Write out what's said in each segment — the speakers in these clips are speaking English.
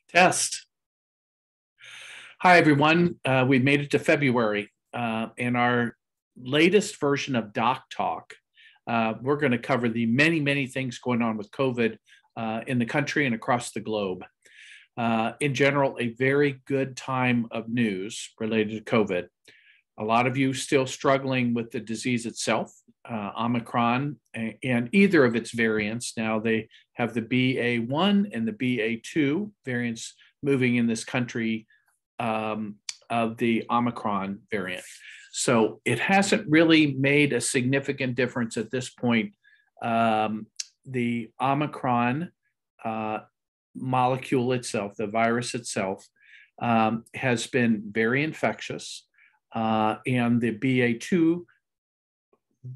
Test. Hi, everyone. We've made it to February. In our latest version of Doc Talk, we're going to cover the many things going on with COVID in the country and across the globe. In general, a very good time of news related to COVID. A lot of you still struggling with the disease itself, Omicron, and either of its variants. Now they have the BA1 and the BA2 variants moving in this country of the Omicron variant. So it hasn't really made a significant difference at this point. The Omicron molecule itself, the virus itself, has been very infectious. And the BA2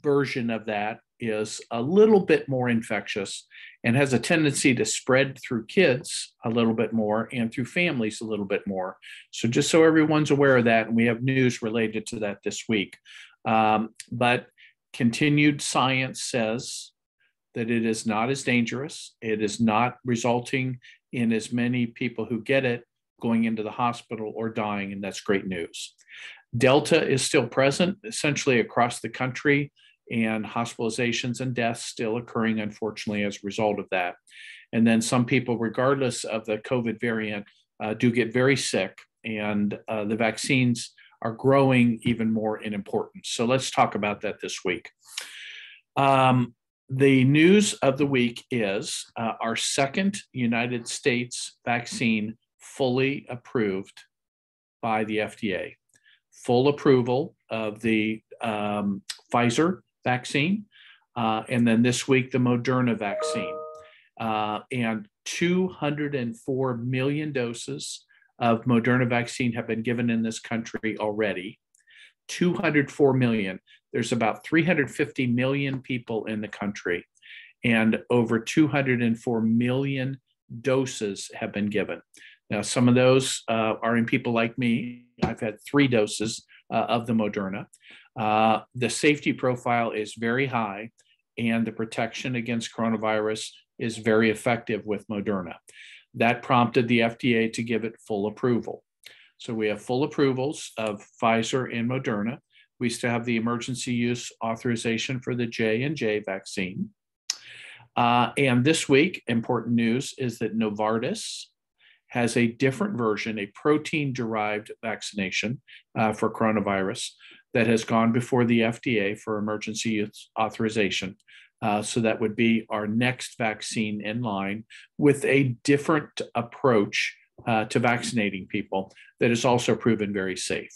version of that is a little bit more infectious and has a tendency to spread through kids a little bit more and through families a little bit more. So just so everyone's aware of that, and we have news related to that this week. But continued science says that it is not as dangerous. It is not resulting in as many people who get it going into the hospital or dying, and that's great news. Delta is still present essentially across the country, and hospitalizations and deaths still occurring, unfortunately, as a result of that. And then some people, regardless of the COVID variant, do get very sick, and the vaccines are growing even more in importance. So let's talk about that this week. The news of the week is our second United States vaccine fully approved by the FDA. Full approval of the Pfizer vaccine, and then this week, the Moderna vaccine. And 204 million doses of Moderna vaccine have been given in this country already. 204 million. There's about 350 million people in the country, and over 204 million doses have been given. Now, some of those are in people like me. I've had 3 doses of the Moderna. The safety profile is very high, and the protection against coronavirus is very effective with Moderna. That prompted the FDA to give it full approval. So we have full approvals of Pfizer and Moderna. We still have the emergency use authorization for the J&J vaccine. And this week, important news is that Novartis has a different version, a protein-derived vaccination for coronavirus that has gone before the FDA for emergency use authorization. So that would be our next vaccine in line with a different approach to vaccinating people that is also proven very safe.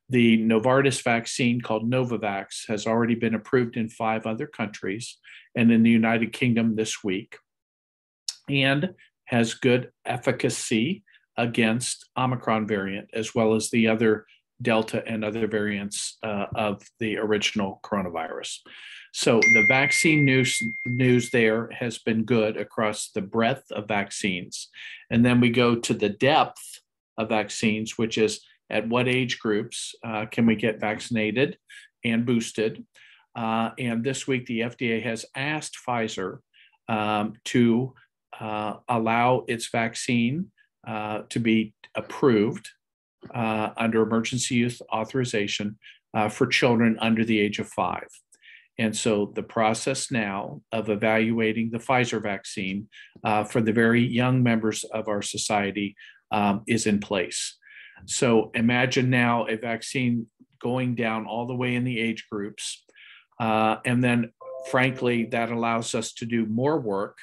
The Novartis vaccine, called Novavax, has already been approved in 5 other countries and in the United Kingdom this week, and has good efficacy against Omicron variant, as well as the other Delta and other variants of the original coronavirus. So the vaccine news there has been good across the breadth of vaccines. And then we go to the depth of vaccines, which is at what age groups can we get vaccinated and boosted. And this week, the FDA has asked Pfizer to allow its vaccine to be approved under emergency use authorization for children under the age of 5. And so the process now of evaluating the Pfizer vaccine for the very young members of our society is in place. So imagine now a vaccine going down all the way in the age groups. And then, frankly, that allows us to do more work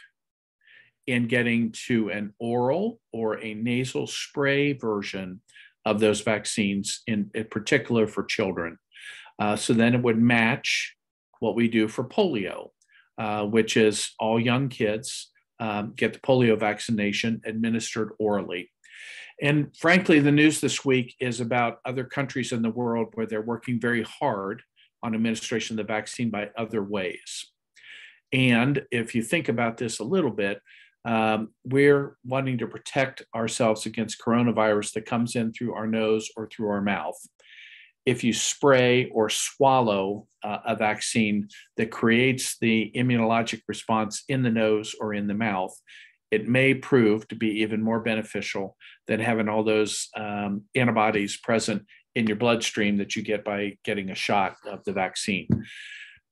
in getting to an oral or a nasal spray version of those vaccines, in particular for children. So then it would match what we do for polio, which is all young kids get the polio vaccination administered orally. And frankly, the news this week is about other countries in the world where they're working very hard on administration of the vaccine by other ways. And if you think about this a little bit, we're wanting to protect ourselves against coronavirus that comes in through our nose or through our mouth. If you spray or swallow a vaccine that creates the immunologic response in the nose or in the mouth, it may prove to be even more beneficial than having all those antibodies present in your bloodstream that you get by getting a shot of the vaccine.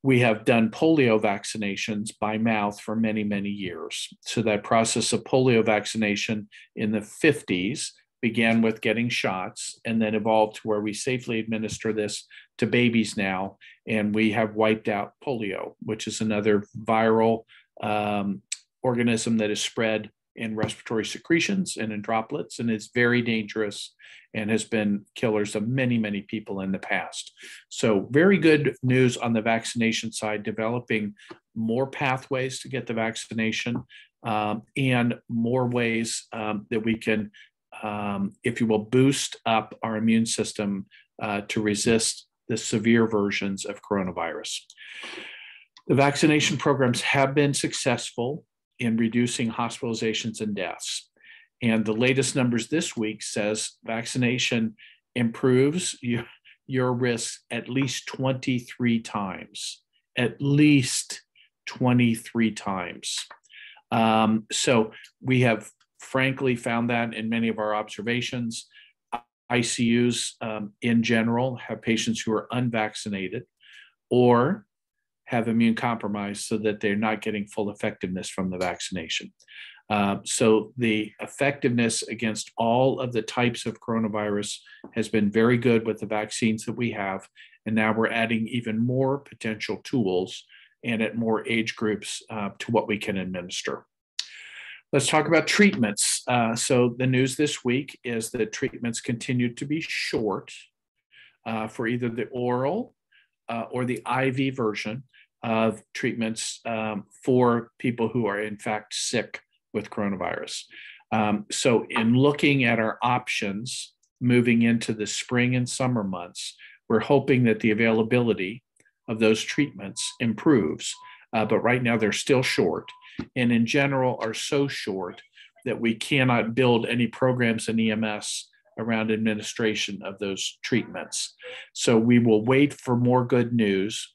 We have done polio vaccinations by mouth for many, many years. So that process of polio vaccination in the 50s began with getting shots and then evolved to where we safely administer this to babies now. And we have wiped out polio, which is another viral organism that is spread in respiratory secretions and in droplets, and is very dangerous and has been killers of many, many people in the past. So very good news on the vaccination side, developing more pathways to get the vaccination and more ways that we can, if you will, boost up our immune system to resist the severe versions of coronavirus. The vaccination programs have been successful in reducing hospitalizations and deaths. And the latest numbers this week says vaccination improves your risk at least 23 times, at least 23 times. So we have frankly found that in many of our observations. ICUs in general have patients who are unvaccinated or have immune compromise so that they're not getting full effectiveness from the vaccination. So the effectiveness against all of the types of coronavirus has been very good with the vaccines that we have. And now we're adding even more potential tools and at more age groups to what we can administer. Let's talk about treatments. So the news this week is that treatments continue to be short for either the oral or the IV version of treatments for people who are in fact sick with coronavirus. So in looking at our options moving into the spring and summer months, we're hoping that the availability of those treatments improves. But right now they're still short, and in general are so short that we cannot build any programs in EMS around administration of those treatments. So we will wait for more good news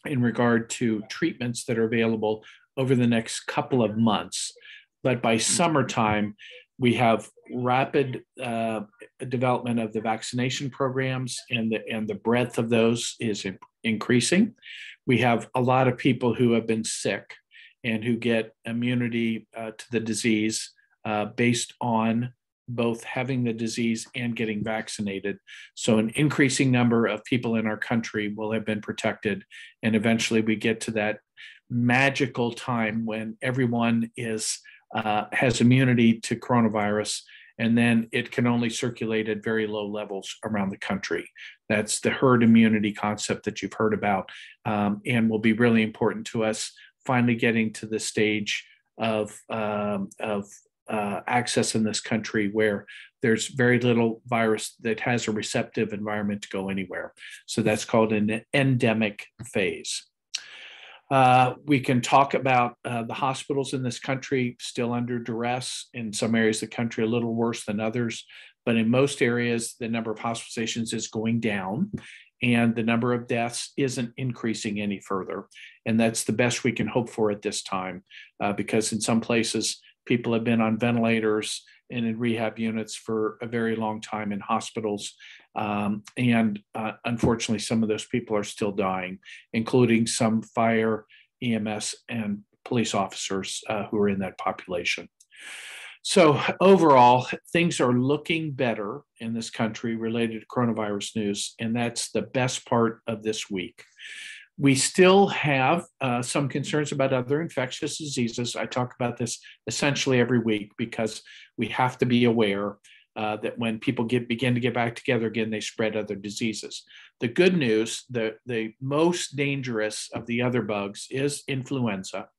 in regard to treatments that are available over the next couple of months. But by summertime, we have rapid development of the vaccination programs, and the breadth of those is increasing. We have a lot of people who have been sick and who get immunity to the disease based on both having the disease and getting vaccinated. So an increasing number of people in our country will have been protected. And eventually we get to that magical time when everyone has immunity to coronavirus, and then it can only circulate at very low levels around the country. That's the herd immunity concept that you've heard about, and will be really important to us finally getting to the stage of access in this country where there's very little virus that has a receptive environment to go anywhere. So that's called an endemic phase. We can talk about the hospitals in this country still under duress. In some areas of the country, a little worse than others, but in most areas, the number of hospitalizations is going down and the number of deaths isn't increasing any further. And that's the best we can hope for at this time, because in some places, people have been on ventilators and in rehab units for a very long time in hospitals. And unfortunately, some of those people are still dying, including some fire, EMS, and police officers who are in that population. So overall, things are looking better in this country related to coronavirus news, and that's the best part of this week. We still have some concerns about other infectious diseases. I talk about this essentially every week because we have to be aware that when people begin to get back together again, they spread other diseases. The good news, the most dangerous of the other bugs is influenza.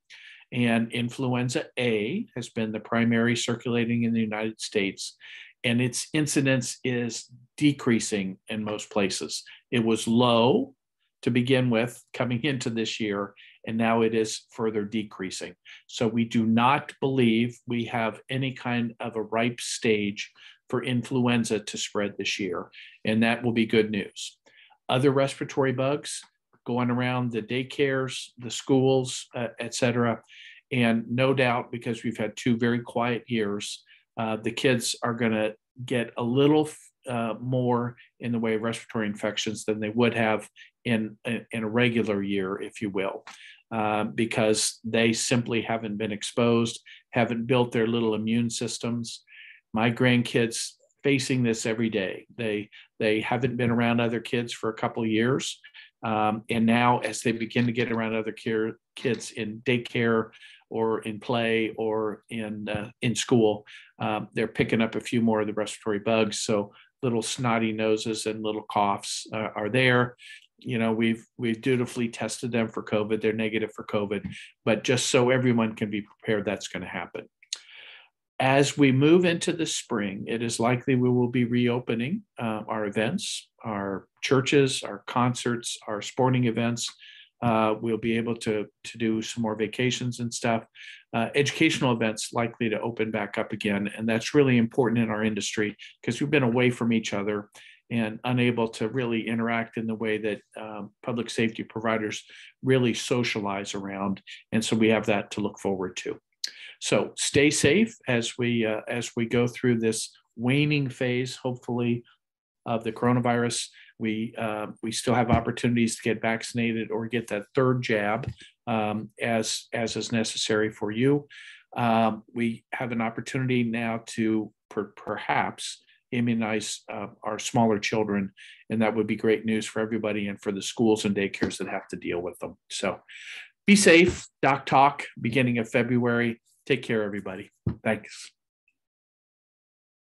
And influenza A has been the primary circulating in the United States, and its incidence is decreasing in most places. It was low to begin with coming into this year, and now it is further decreasing. So we do not believe we have any kind of a ripe stage for influenza to spread this year, and that will be good news. Other respiratory bugs going around the daycares, the schools, et cetera, And no doubt, because we've had 2 very quiet years, the kids are going to get a little more in the way of respiratory infections than they would have in a regular year, if you will, because they simply haven't been exposed, haven't built their little immune systems. My grandkids facing this every day. They haven't been around other kids for a couple of years. And now as they begin to get around other kids in daycare or in play or in school, they're picking up a few more of the respiratory bugs. So little snotty noses and little coughs are there. You know, we've dutifully tested them for COVID. They're negative for COVID, but just so everyone can be prepared, that's going to happen. As we move into the spring, it is likely we will be reopening our events, our churches, our concerts, our sporting events. We'll be able to do some more vacations and stuff. Educational events likely to open back up again. And that's really important in our industry because we've been away from each other and unable to really interact in the way that public safety providers really socialize around. And so we have that to look forward to. So stay safe as we go through this waning phase, hopefully, of the coronavirus. We still have opportunities to get vaccinated or get that 3rd jab as is necessary for you. We have an opportunity now to perhaps immunize our smaller children, and that would be great news for everybody and for the schools and daycares that have to deal with them. So be safe. Doc Talk, beginning of February. Take care, everybody. Thanks.